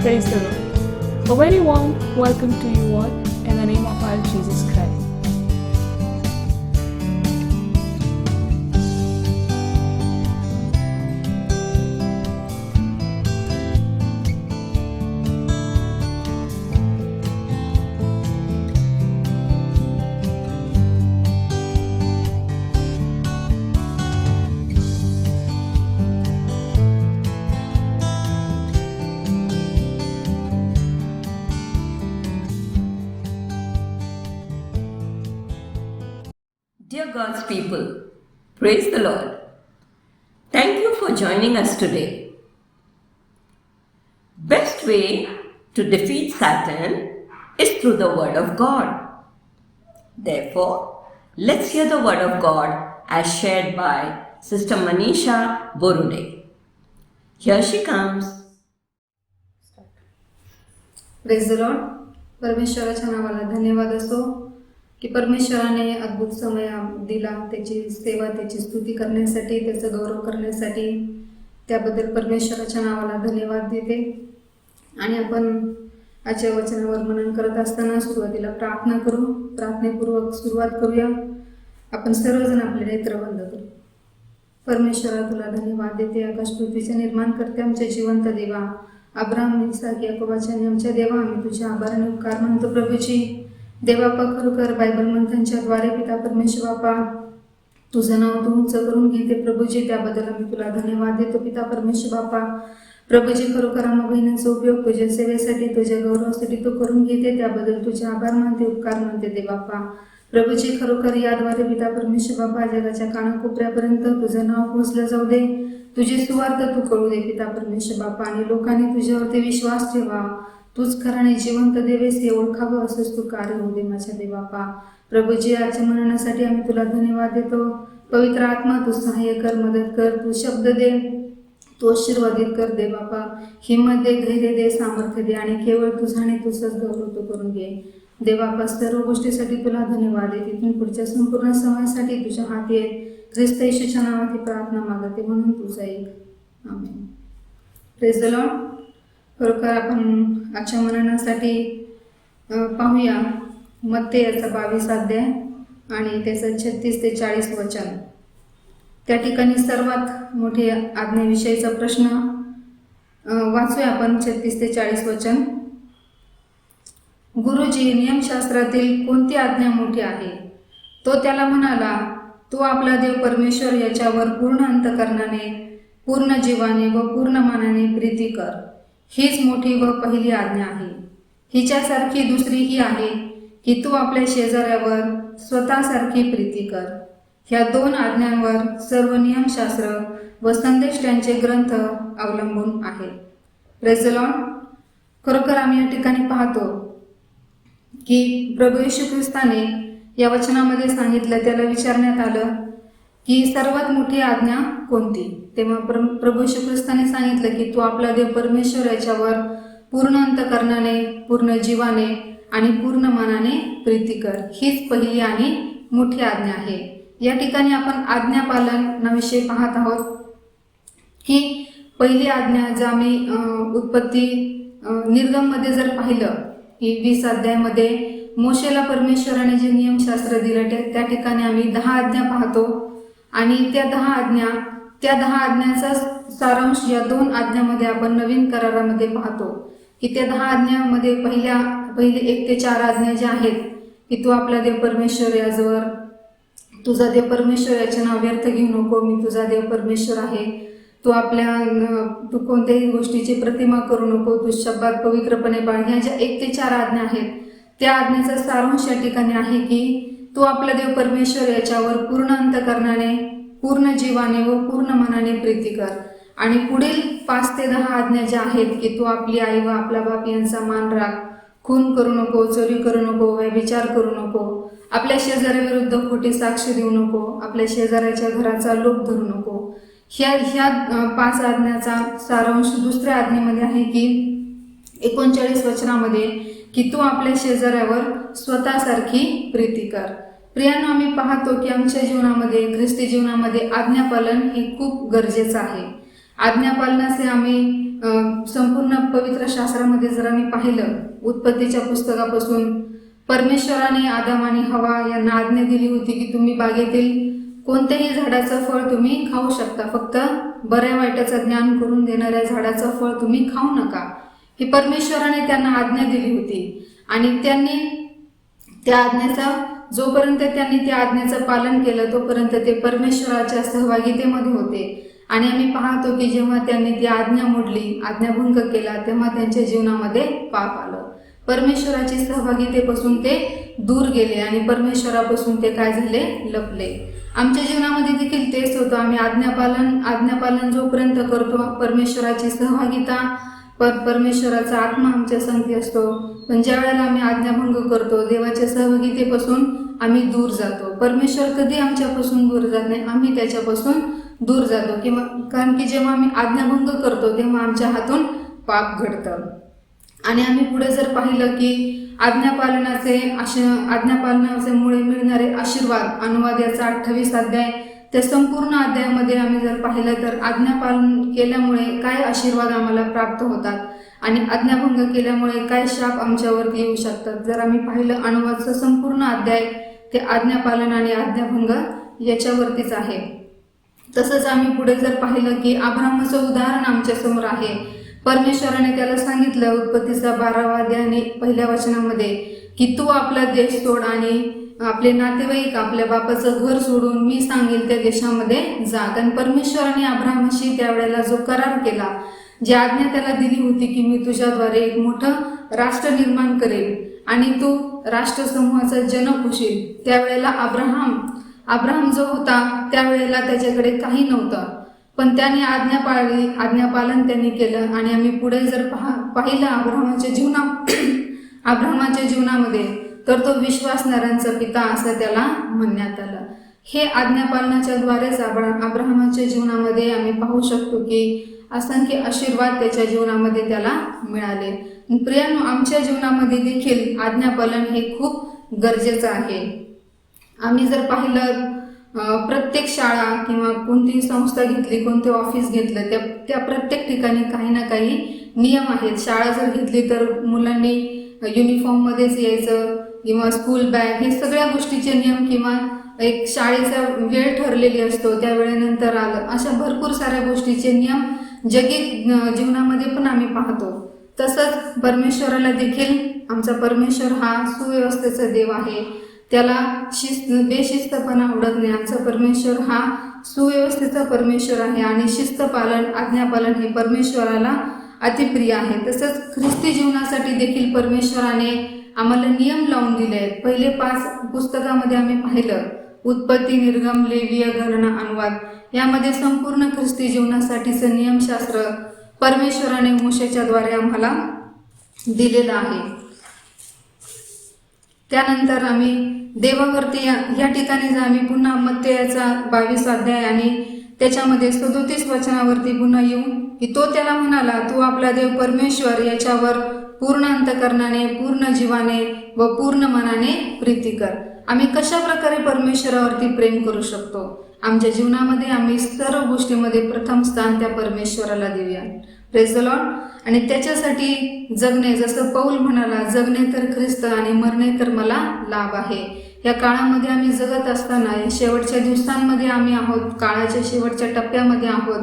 Praise the Lord. A very warm welcome to you all in the name of our Jesus Christ. Dear God's people, praise the Lord. Thank you for joining us today. Best way to defeat Satan is through the Word of God. Therefore, let's hear the Word of God as shared by Sister Manisha Borude. Here she comes. Praise the Lord. परमेश्वराच्या नावाला धन्यवाद असो की परमेश्वराने अद्भुत समय दिला, त्याची सेवा, त्याची स्तुती करण्यासाठी, त्याचा गौरव करण्यासाठी. त्याबद्दल परमेश्वराच्या नावाला धन्यवाद देते. आणि आपण आजच्या वचनावर मनन करत असताना सुरुवातीला प्रार्थना करू. प्रार्थनेपूर्वक सुरुवात करूया. आपण सर्वजण आपले नेत्र बंद करू. परमेश्वरा, तुला धन्यवाद देते. आकाश पृथ्वीचे निर्माण करते, आमचे जिवंत देवा, अब्राहम, इसाक, याकोबाच्या आणि आमच्या देवा, आम्ही तुझ्या आभाराने उपकार मानतो. प्रभूजी देवापा, खरोखर बायबल मंथनच्याद्वारे पिता परमेश्वर बापा तुझं नाव तू उंच करून घेते. प्रभूजी त्याबद्दल आम्ही तुला धन्यवाद देतो. पिता परमेश्वर बापा, प्रभूजी खरोखर आम्हा बहिणींचा उपयोग तुझ्या सेवेसाठी, तुझ्या गौरवासाठी तू करून घेते. त्याबद्दल तुझे आभार मानते, उपकार मानते देवापा. प्रभूजी खरोखर याद्वारे पिता परमेश्वर बापा जगाच्या कानाकोपऱ्यापर्यंत तुझं नाव पोहोचलं जाऊ दे, तुझी सुवार्थ तू कळू दे पिता परमेश्वर बापा. आणि लोकांनी तुझ्यावरती विश्वास ठेवा, तूच खराने जिवंत देवेस हे ओळखावं, असंच तू कार्य होऊ दे माझ्या देवापा. प्रभूजी आजच्या मननासाठी आम्ही तुला धन्यवाद देतो. पवित्र आत्मा तू सहाय्य कर, मदत कर, तू शब्द दे, तू आशीर्वादित कर देवापा. हिंमत दे, धैर्य दे, सामर्थ्य दे आणि केवळ तुझाने तुझंच गौरव तू करून घे देवापा. सर्व गोष्टीसाठी तुला धन्यवाद आहे. तिथून पुढच्या संपूर्ण समयासाठी तुझ्या हाती आहे. ख्रिस्त येशूच्या नावात ही प्रार्थना मागते म्हणून तुझा एक आमेन. Praise the Lord. खरोखर आपण आजच्या मननासाठी पाहूया मत्ते याचा 22 अध्याय आणि त्याचं 36 ते 40 वचन. त्या ठिकाणी सर्वात मोठी आज्ञेविषयीचा प्रश्न वाचूया आपण. 36 ते 40 वचन. गुरुजी, नियमशास्त्रातील कोणती आज्ञा मोठी आहे? तो त्याला म्हणाला, तू आपला देव परमेश्वर याच्यावर पूर्ण अंतकरणाने, पूर्ण जीवाने व पूर्ण मनाने प्रीती कर. हीच मोठी व पहिली आज्ञा आहे. हिच्यासारखी दुसरी ही आहे की तू आपल्या शेजाऱ्यावर स्वतःसारखी प्रीती कर. ह्या 2 आज्ञांवर सर्व नियमशास्त्र व संदेष्टांचे ग्रंथ अवलंबून आहे. Praise the Lord. खरोखर आम्ही या ठिकाणी पाहतो की प्रभू येशू ख्रिस्ताने या वचनामध्ये सांगितलं, त्याला विचारण्यात आलं की सर्वात मोठी आज्ञा कोणती? तेव्हा प्रभू येशू ख्रिस्ताने सांगितलं की तू आपला देव परमेश्वर याच्यावर पूर्ण अंतकरणाने, पूर्ण जीवाने आणि पूर्ण मनाने प्रीती कर. हीच पहिली आणि मोठी आज्ञा आहे. या ठिकाणी आपण आज्ञापालनाविषयी पाहत आहोत की पहिली आज्ञा जर आम्ही उत्पत्ती निर्गममध्ये जर पाहिलं की 20 अध्यायामध्ये मोशेला परमेश्वराने जे नियमशास्त्र दिलं त्या ठिकाणी आम्ही 10 आज्ञा पाहतो. आणि त्या 10 आज्ञाचा सारांश या 2 आज्ञामध्ये आपण नवीन करारामध्ये पाहतो की त्या 10 आज्ञामध्ये पहिले 1 ते 4 आज्ञा ज्या आहेत की तू आपला देव परमेश्वर याजवळ, तुझा देव परमेश्वर याचे नाव व्यर्थ घेऊ नको, मी तुझा देव परमेश्वर आहे. तू कोणत्याही गोष्टीची प्रतिमा करू नको, तू शब्दात पवित्रपणे पाळ. ह्या ज्या 1 ते 4 आज्ञा आहेत त्या आज्ञेचा सारांश या ठिकाणी आहे की तू आपला देव परमेश्वर याच्यावर पूर्ण अंतकरणाने, पूर्ण जीवाने व पूर्ण मनाने प्रीती कर. आणि पुढील 5 ते 10 आज्ञा ज्या आहेत की तू आपली आई व आपला बाप यांचा मान राख, खून करू नको, चोरी करू नको, व्यभिचार करू नको, आपल्या शेजाऱ्याविरुद्ध खोटी साक्ष देऊ नको, आपल्या शेजाऱ्याच्या घराचा लोभ धरू नको. ह्या 5 आज्ञाचा सारांश दुसऱ्या आज्ञेमध्ये आहे की 39 वचनामध्ये की तू आपल्या शेजाऱ्यावर स्वतःसारखी प्रीती कर. प्रियांनो, आम्ही पाहतो की आमच्या जीवनामध्ये, ख्रिस्ती जीवनामध्ये आज्ञापालन हे खूप गरजेचं आहे. आज्ञापालनाचे आम्ही संपूर्ण पवित्र शास्त्रामध्ये जर आम्ही पाहिलं, उत्पत्तीच्या पुस्तकापासून परमेश्वराने आदम आणि हवा यांना आज्ञा दिली होती की तुम्ही बागेतील कोणत्याही झाडाचं फळ तुम्ही खाऊ शकता, फक्त बऱ्या वाईटाचं ज्ञान करून देणाऱ्या झाडाचं फळ तुम्ही खाऊ नका, ही परमेश्वराने त्यांना आज्ञा दिली होती. आणि त्यांनी त्या आज्ञेचा जोपर्यंत त्यांनी त्या आज्ञेचं पालन केलं तोपर्यंत ते परमेश्वराच्या सहभागितेमध्ये होते. आणि आम्ही पाहतो की जेव्हा त्यांनी ती आज्ञा मोडली, आज्ञाभंग केला, तेव्हा त्यांच्या जीवनामध्ये पाप आलं. परमेश्वराची सहभागितेपासून ते दूर गेले आणि परमेश्वरापासून ते काय झाले, लपले. आमच्या जीवनामध्ये देखील तेच होतं. आम्ही आज्ञापालन जोपर्यंत करतो, परमेश्वराची सहभागिता, परमेश्वराचा आत्मा आमच्या संगती असतो. पण ज्या वेळेला आम्ही आज्ञाभंग करतो, देवाच्या सहभागितेपासून आम्ही दूर जातो. परमेश्वर कधी आमच्यापासून दूर जात नाही, आम्ही त्याच्यापासून दूर जातो. किंवा कारण की जेव्हा आम्ही आज्ञाभंग करतो तेव्हा आमच्या हातून पाप घडतं. आणि आम्ही पुढे जर पाहिलं की आज्ञापालनामुळे मिळणारे आशीर्वाद, अनुवाद याचा 28 अध्याय, त्या संपूर्ण अध्यायामध्ये आम्ही जर पाहिलं तर आज्ञापालन केल्यामुळे काय आशीर्वाद आम्हाला प्राप्त होतात आणि आज्ञाभंग केल्यामुळे काय शाप आमच्यावरती येऊ शकतात. जर आम्ही पाहिलं अनुवादचं संपूर्ण अध्याय ते आज्ञापालन आणि आज्ञाभंग याच्यावरतीच आहे. तसंच आम्ही पुढे जर पाहिलं की अब्राहमाचं उदाहरण आमच्यासमोर आहे. परमेश्वराने त्याला सांगितलं उत्पत्तीचा 12वा अध्याय आणि 1ल्या वचनामध्ये की तू आपला देश सोड आणि आपले नातेवाईक, आपल्या बापाचं घर सोडून मी सांगेल त्या देशामध्ये जा. आणि परमेश्वराने अब्राहमाशी त्यावेळेला जो करार केला, जी आज्ञा त्याला दिली होती की मी तुझ्याद्वारे एक मोठं राष्ट्र निर्माण करेल आणि तू राष्ट्रसमूहाचा जनक होशील. त्यावेळेला अब्राहम जो होता त्यावेळेला त्याच्याकडे काही नव्हतं, पण त्याने आज्ञापालन त्यांनी केलं. आणि आम्ही पुढे जर पाहिलं अब्राहमाच्या जीवनामध्ये तर तो विश्वासणाऱ्यांचा पिता असं त्याला म्हणण्यात आलं. हे आज्ञापालनाच्या द्वारेच अब्राहमाच्या जीवनामध्ये आम्ही पाहू शकतो की असंख्य आशीर्वाद त्याच्या जीवनामध्ये त्याला मिळाले. प्रियांनो, आमच्या जीवनामध्ये देखील आज्ञापालन हे खूप गरजेचं आहे. आम्ही जर पाहिलं प्रत्येक शाळा किंवा कोणतीही संस्था घेतली, कोणते ऑफिस घेतलं, त्या प्रत्येक ठिकाणी काही ना काही नियम आहेत. शाळा जर घेतली तर मुलांनी युनिफॉर्ममध्येच यायचं किंवा स्कूल बॅग, हे सगळ्या गोष्टीचे नियम किंवा एक शाळेचा वेळ ठरलेली असतो त्या वेळेनंतर आलं, अशा भरपूर साऱ्या गोष्टीचे नियम जगित जीवनामध्ये पण आम्ही पाहतो. तसंच परमेश्वराला देखील आमचा परमेश्वर हा सुव्यवस्थेचा देव आहे. त्याला बेशिस्तपणा आवडत नाही. आमचा परमेश्वर हा सुव्यवस्थेचा परमेश्वर आहे आणि शिस्तपालन, आज्ञापालन हे परमेश्वराला अतिप्रिय आहे. तसंच ख्रिस्ती जीवनासाठी देखील परमेश्वराने आम्हाला नियम लावून दिले आहेत. पहिले 5 पुस्तकामध्ये आम्ही पाहिलं, उत्पत्ती, निर्गम, लेवीय, गणना, अनुवाद, यामध्ये संपूर्ण ख्रिस्ती जीवनासाठीचं नियमशास्त्र परमेश्वराने मोशेच्या द्वारे आम्हाला दिलेलं आहे. त्यानंतर आम्ही देवावरती या ठिकाणी जर आम्ही पुन्हा मत्तेयाचा 22 अध्याय आणि त्याच्यामध्ये 37 वचनावरती पुन्हा येऊ की तो त्याला म्हणाला, तू आपला देव परमेश्वर याच्यावर पूर्ण अंतकरणाने, पूर्ण जीवाने व पूर्ण मनाने प्रीती कर. आम्ही कशा प्रकारे परमेश्वरावरती प्रेम करू शकतो? आमच्या जीवनामध्ये आम्ही सर्व गोष्टीमध्ये प्रथम स्थान त्या परमेश्वराला देऊया. Praise the Lord. आणि त्याच्यासाठी जगणे, जसं पौल म्हणाला, जगणे तर ख्रिस्त आणि मरणे तर मला लाभ आहे. या काळामध्ये आम्ही जगत असताना, या शेवटच्या दिवसांमध्ये आम्ही आहोत, काळाच्या शेवटच्या टप्प्यामध्ये आहोत,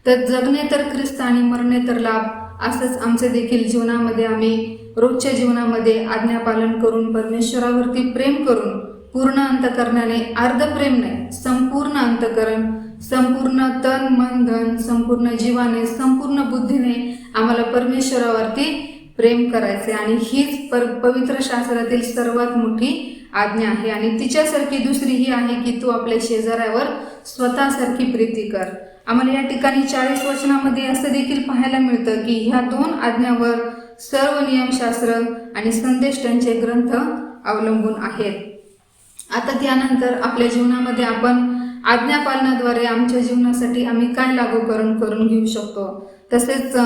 तर जगणे तर ख्रिस्त आणि मरणे तर लाभ, असंच आमचं देखील जीवनामध्ये आम्ही रोजच्या जीवनामध्ये आज्ञापालन करून, परमेश्वरावरती प्रेम करून, पूर्ण अंतकरणाने, अर्ध प्रेम नाही, संपूर्ण अंतकरण, संपूर्ण तन मन धन, संपूर्ण जीवाने, संपूर्ण बुद्धीने आम्हाला परमेश्वरावरती प्रेम करायचे. आणि हीच पवित्र शास्त्रातील सर्वात मोठी आज्ञा आहे. आणि तिच्यासारखी दुसरी ही आहे की तू आपल्या शेजाऱ्यावर स्वतःसारखी प्रीती कर. आम्हाला या ठिकाणी 40 वचनामध्ये असं देखील पाहायला मिळतं की ह्या 2 आज्ञावर सर्व नियमशास्त्र आणि संदेश त्यांचे ग्रंथ अवलंबून आहेत. आता त्यानंतर आपल्या जीवनामध्ये आपण आज्ञापालनाद्वारे आमच्या जीवनासाठी आम्ही काय लागूकरण करून घेऊ शकतो. तसेच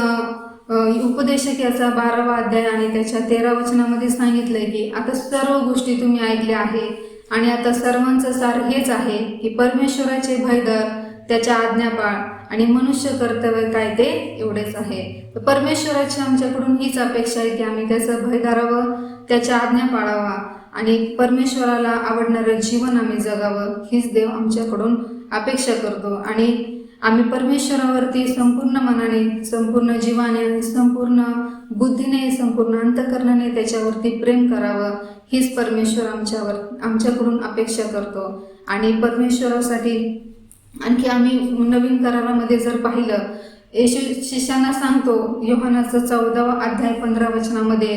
उपदेशक याचा 12वा अध्याय आणि त्याच्या 13 वचनामध्ये सांगितलंय की आता सर्व गोष्टी तुम्ही ऐकल्या आहे आणि आता सर्वांचं सार हेच आहे की परमेश्वराचे भय धर, त्याच्या आज्ञा पाळ आणि मनुष्य कर्तव्य काय ते एवढेच आहे. तर परमेश्वराची आमच्याकडून हीच अपेक्षा आहे की आम्ही त्याचं भय धरावं, त्याच्या आज्ञा पाळावा आणि परमेश्वराला आवडणारं जीवन आम्ही जगावं, हीच देव आमच्याकडून अपेक्षा करतो. आणि आम्ही परमेश्वरावरती संपूर्ण मनाने, संपूर्ण जीवाने आणि संपूर्ण बुद्धीने, संपूर्ण अंतःकरणाने त्याच्यावरती प्रेम करावं, हीच परमेश्वर आमच्याकडून अपेक्षा करतो. आणि परमेश्वरासाठी आणखी आम्ही नवीन करारामध्ये जर पाहिलं, येशू शिष्यांना सांगतो योहानाचं 14 अध्याय 15 वचनामध्ये,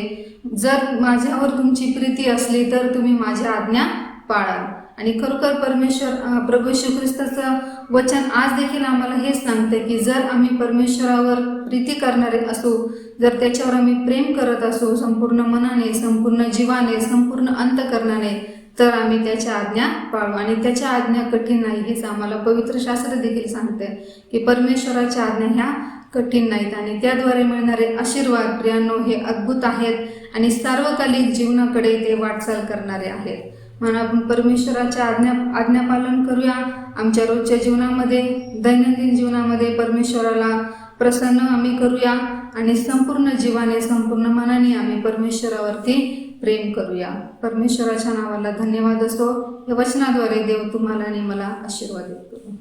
जर माझ्यावर तुमची प्रीती असली तर तुम्ही माझ्या आज्ञा पाळाल. आणि खरोखर परमेश्वर प्रभू येशू ख्रिस्ताचं वचन आज देखील आम्हाला हेच सांगते की जर आम्ही परमेश्वरावर प्रीती करणारे असू, जर त्याच्यावर आम्ही प्रेम करत असू संपूर्ण मनाने, संपूर्ण जीवाने, संपूर्ण अंतःकरणाने, तर आम्ही त्याच्या आज्ञा पाळू. आणि त्याच्या आज्ञा कठीण नाही, हेच आम्हाला पवित्र शास्त्र देखील सांगते की परमेश्वराच्या आज्ञा ह्या कठीण नाहीत आणि त्याद्वारे मिळणारे आशीर्वाद प्रियांनो हे अद्भुत आहेत आणि सार्वकालिक जीवनाकडे ते वाटचाल करणारे आहेत. म्हणून आपण परमेश्वराच्या आज्ञापालन करूया. आमच्या रोजच्या जीवनामध्ये, दैनंदिन जीवनामध्ये परमेश्वराला प्रसन्न आम्ही करूया आणि संपूर्ण जीवाने, संपूर्ण मनाने आम्ही परमेश्वरावरती प्रेम करूया. परमेश्वराच्या नावाला धन्यवाद असो. या वचनाद्वारे देव तुम्हाला आणि मला आशीर्वादित करू.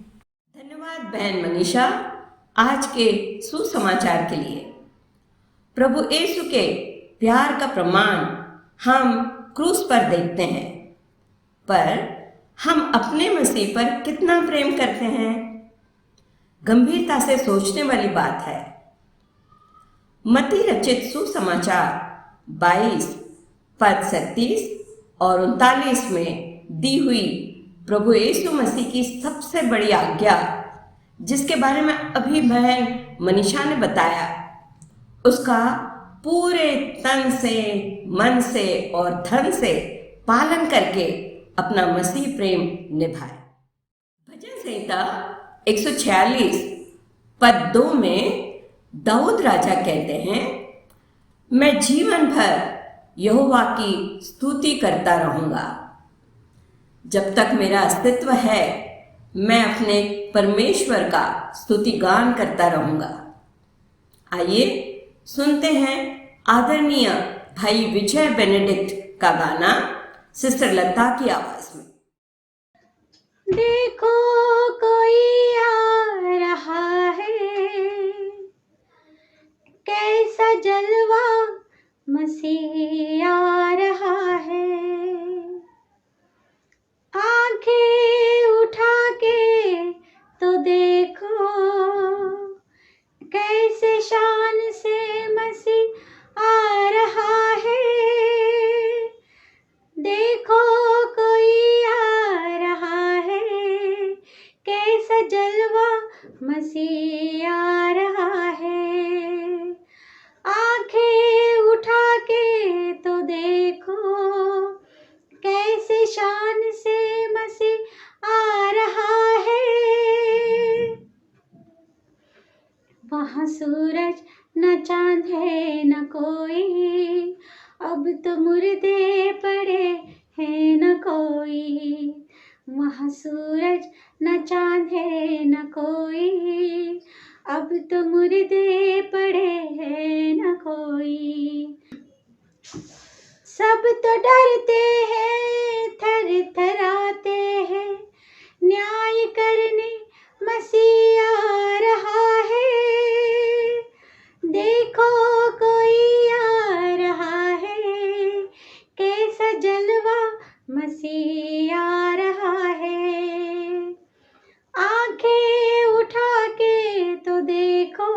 धन्यवाद बहन मनीषा आज के सुसमाचार के लिए। प्रभु यीशु के प्यार का प्रमाण हम क्रूस पर देखते हैं, पर हम अपने मसीह पर कितना प्रेम करते हैं, गंभीरता से सोचने वाली बात है। मत्ती रचित सुसमाचार 22 पद 37 और 39 में दी हुई प्रभु यीशु मसीह की सबसे बड़ी आज्ञा, जिसके बारे में अभी बहन मनीषा ने बताया, उसका पूरे तन से, मन से और धन से पालन करके अपना मसीह प्रेम निभाए। भजन संहिता 146 पद 2 में दाऊद राजा कहते हैं, मैं जीवन भर यहोवा की स्तुति करता रहूंगा। जब तक मेरा अस्तित्व है मैं अपने परमेश्वर का स्तुति गान करता रहूंगा। आइए सुनते हैं आदरणीय भाई विजय बेनेडिक्ट का गाना सिस्टर लता की आवाज में। देखो कोई आ रहा है, कैसा जलवा मसीह आ रहा है। आंखें उठा के तो देखो, कैसे शान से मसीह आ रहा है। देखो कोई आ रहा है, कैसा जलवा मसीह आ रहा है। आंखें उठा के तो देखो, कैसे शान से मसीह आ रहा है। वहाँ सूरज न चांद है न कोई, अब तो मुर्दे पड़े हैं न कोई। वहाँ सूरज न चांद है न कोई, अब तो मुर्दे पड़े हैं न कोई। सब तो डरते हैं, थर थराते हैं, न्याय करने मसीह आ रहा है। देखो कोई आ रहा है, कैसा जलवा मसीह आ रहा है। आंखें उठा के तो देखो,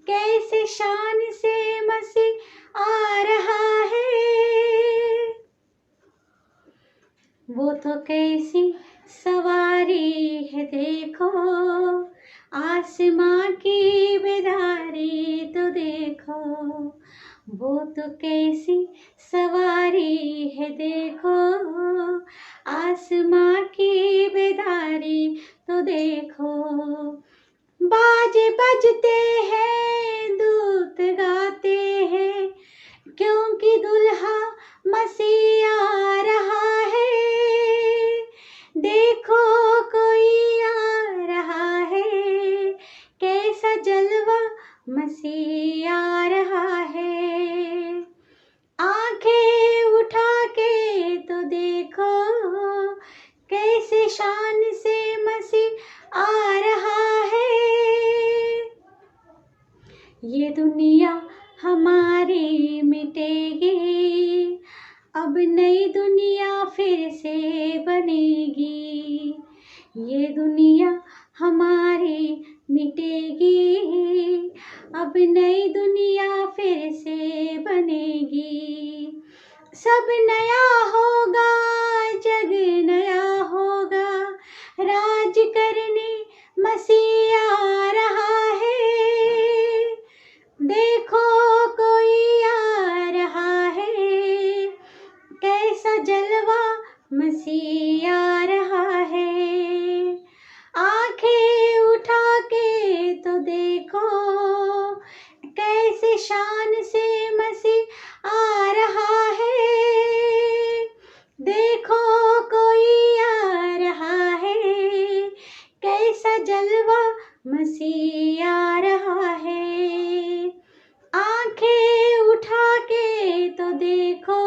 कैसे शान से मसीह आ रहा है। वो तो कैसी सवारी है देखो, आसमां की बेदारी तो देखो। वो तो कैसी सवारी है देखो, आसमां की बेदारी तो देखो। बाजे बजते हैं, दूत गाते हैं, क्योंकि दुल्हा मसीह आ रहा है। देखो कोई आ रहा है, देखो कैसे शान से मसीह आ रहा है। ये दुनिया हमारी मिटेगी, अब नई दुनिया फिर से बनेगी। ये दुनिया हमारी मिटेगी, अब नई दुनिया फिर से बनेगी। सब नया होगा, जग नया होगा, राज करने मसीह आ रहा है। देखो कोई आ रहा है, कैसा जलवा मसीह आ रहा है। आंखें उठा के तो देखो कैसे शान से मसीह आ रहा है। देखो कोई आ रहा है, कैसा जलवा मसीह आ रहा है। आंखें उठा के तो देखो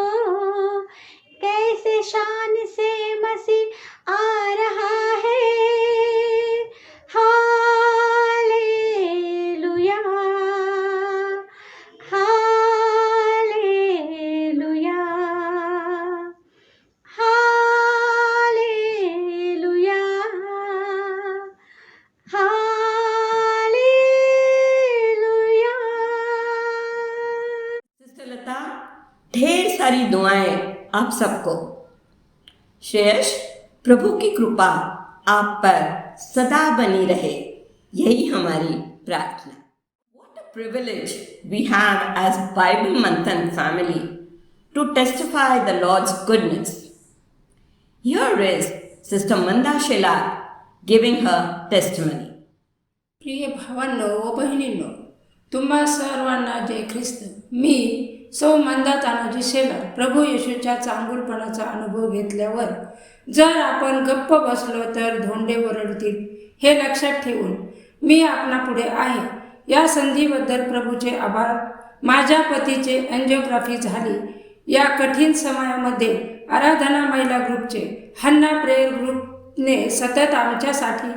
कैसे शान से मसीह आ रहा है। Hallelujah, hallelujah, hallelujah, hallelujah. Sister Lata, ढेर सारी दुआएं आप सबको। श्रेयस, प्रभु की कृपा आप पर सदा बनी रहे, यही हमारी प्रार्थना। What a privilege we have as Bible Manthan family to testify the Lord's goodness. Here is Sister Manda Sheila giving her testimony. प्रिय भावांनो व बहिणींनो, तुम्हा सर्वांना जय ख्रिस्त। मी सौ मंदा तानाजी शेलार प्रभू येशूच्या चांगुलपणाचा अनुभव घेतल्यावर जर आपण गप्प बसलो तर धोंडे वरडतील हे लक्षात ठेवून मी आपणापुढे आहे। या संधीबद्दल प्रभूचे आभार। माझ्या पतीचे एंजिओग्राफी झाली। या कठीण समयामध्ये आराधना महिला ग्रुपचे हन्ना प्रेयर ग्रुपने सतत आमच्यासाठी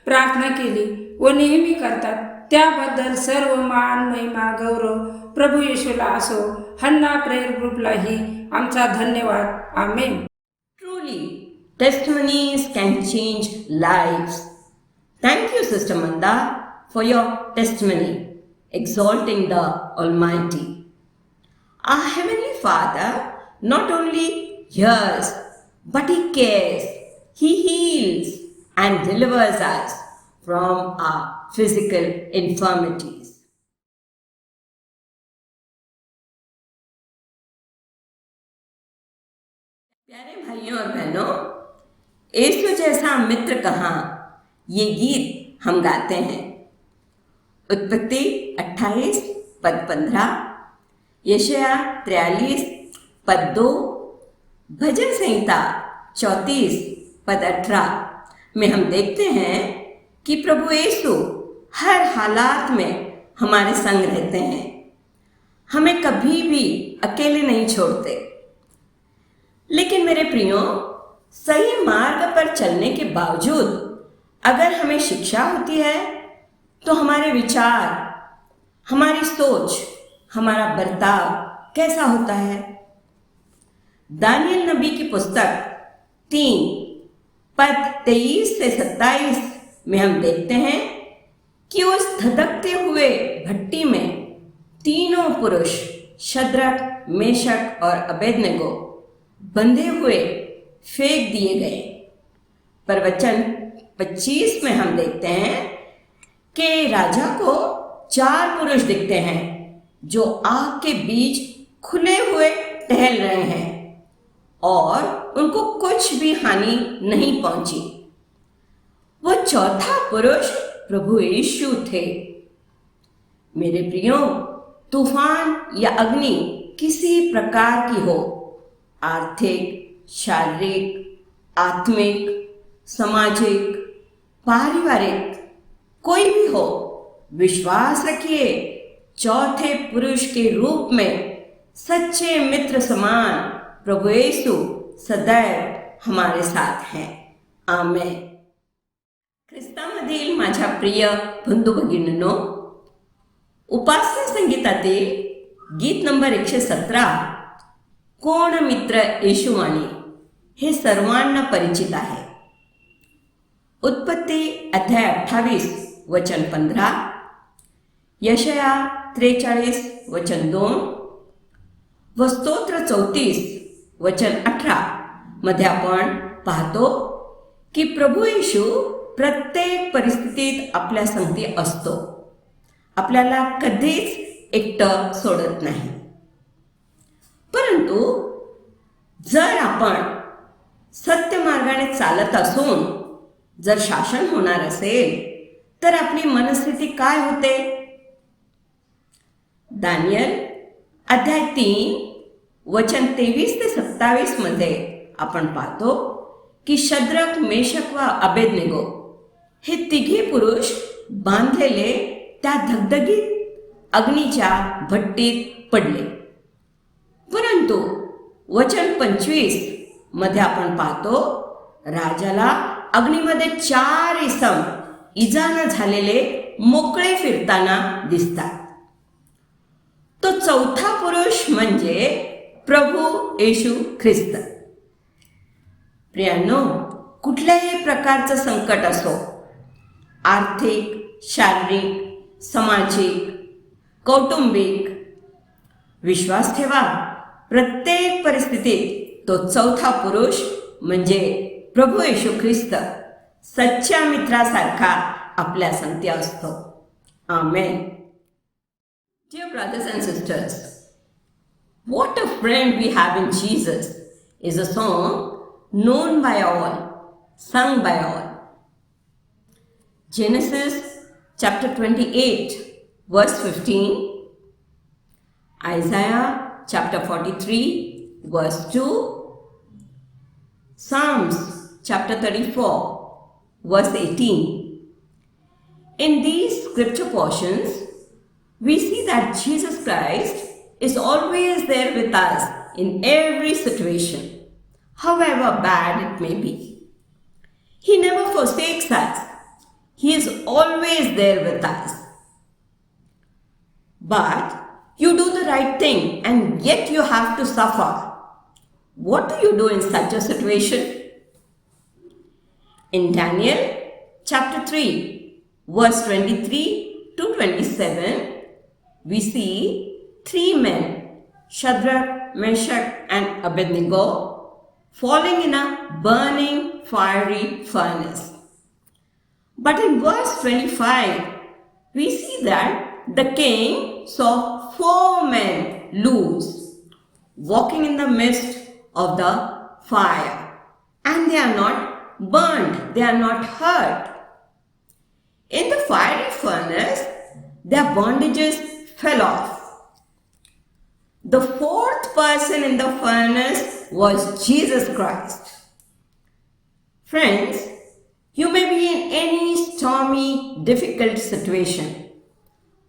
प्रार्थना केली व नेहमी करतात। त्याबद्दल सर्व मान महिमा गौरव प्रभू येशूला असो। हन्ना प्रेयर ग्रुपलाही आमचा धन्यवाद। आमेन। Truly, testimonies can change lives. Thank you, Sister Manda, for your testimony, exalting the Almighty. Our Heavenly Father not only hears, but He cares, He heals and delivers us from our physical infirmities. प्यारे भाइयों और बहनों, यीशु जैसा मित्र कहाँ, ये गीत हम गाते हैं। उत्पत्ति 28 पद 15, यशाया 43 पद 2, भजन संहिता 34 पद 18 में हम देखते हैं कि प्रभु यीशु हर हालात में हमारे संग रहते हैं, हमें कभी भी अकेले नहीं छोड़ते। लेकिन मेरे प्रियो, सही मार्ग पर चलने के बावजूद अगर हमें शिक्षा होती है तो हमारे विचार, हमारी सोच, हमारा बर्ताव कैसा होता है। दानियल नबी की पुस्तक 3 पद 23 से 27 में हम देखते हैं कि उस धधकते हुए भट्टी में तीनों पुरुष शद्रक, मेशक और अबेदनगो बंधे हुए फेंक दिए गए। पर वचन 25 में हम देखते हैं कि राजा को 4 पुरुष दिखते हैं जो आग के बीच खुले हुए टहल रहे हैं और उनको कुछ भी हानि नहीं पहुंची। वो चौथा पुरुष प्रभु यीशु थे। मेरे प्रियो, तूफान या अग्नि किसी प्रकार की हो, आर्थिक, शारीरिक, आत्मिक, सामाजिक, पारिवारिक, कोई भी हो, विश्वास रखिए, चौथे पुरुष के रूप में सच्चे मित्र समान प्रभु यीशु सदैव हमारे साथ हैं. आमेन. ख्रिस्तामधील माझ्या प्रिय बंधू भगिनींनो, उपासना संगीतातील गीत नंबर 117 कोण मित्र येशूवाणी हे सर्वांना परिचित आहे. उत्पत्ती अध्याय 28 वचन 15, यशया 43 वचन 2 व स्तोत्र 34 वचन 18 मध्ये आपण पाहतो की प्रभू येशू प्रत्येक परिस्थितीत आपल्या संगती असतो. आपल्याला कधीच एकटं सोडत नाही. परंतु जर आपण सत्य मार्गाने चालत असून जर शासन होणार असेल तर आपली मनस्थिती काय होते? दानियल अध्याय 3 वचन 23 ते 27 मध्ये आपण पाहतो की शद्रक, मेशक व अबेदनेगो हे तिघे पुरुष बांधलेले त्या धगधगीत अग्नीच्या भट्टीत पडले. परंतु वचन 25 मध्ये आपण पाहतो राजाला अग्नीमध्ये 4 इसम इजा न झालेले मोकळे फिरताना दिसतात. तो चौथा पुरुष म्हणजे प्रभू येशू ख्रिस्त. प्रियांनो, कुठल्याही प्रकारचं संकट असो, आर्थिक, शारीरिक, सामाजिक, कौटुंबिक, विश्वास ठेवा, प्रत्येक परिस्थितीत तो चौथा पुरुष म्हणजे प्रभू येशू ख्रिस्त सच्च्या मित्रासारखा आपल्या संगती असतो. आमेन. Dear brothers and sisters, what a friend we have in Jesus is a song known by all, sung by all. Genesis chapter 28 verse 15, Isaiah chapter 43 verse 2, Psalms chapter 34 verse 18. In these scripture portions, we see that Jesus Christ is always there with us in every situation, however bad it may be. He never forsakes us. He is always there with us. But you do the right thing and yet you have to suffer. What do you do in such a situation? In Daniel chapter 3 verse 23 to 27, we see 3 men, Shadrach, Meshach and Abednego, falling in a burning fiery furnace. But in verse 25, we see that the king saw 4 men loose, walking in the midst of the fire, and they are not burned, they are not hurt. In the fiery furnace, their bondages fell off. The 4th person in the furnace was Jesus Christ. Friends, you may be in any stormy, difficult situation,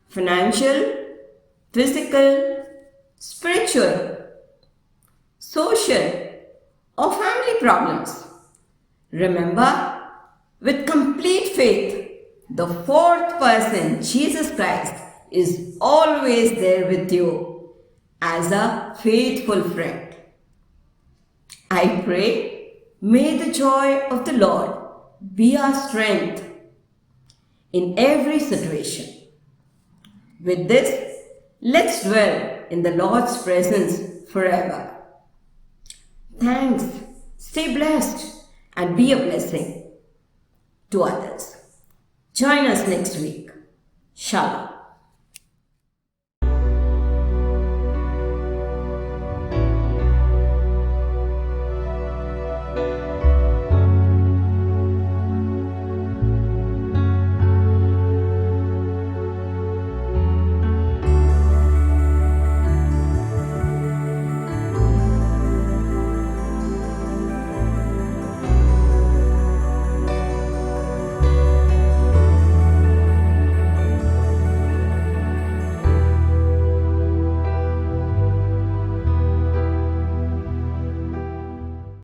financial, physical, spiritual, social, or family problems. Remember, with complete faith, the 4th person, Jesus Christ, is always there with you as a faithful friend. I pray, may the joy of the Lord be our strength in every situation. With this, let's dwell in the Lord's presence forever. Thanks. Stay blessed and be a blessing to others. Join us next week. Shalom.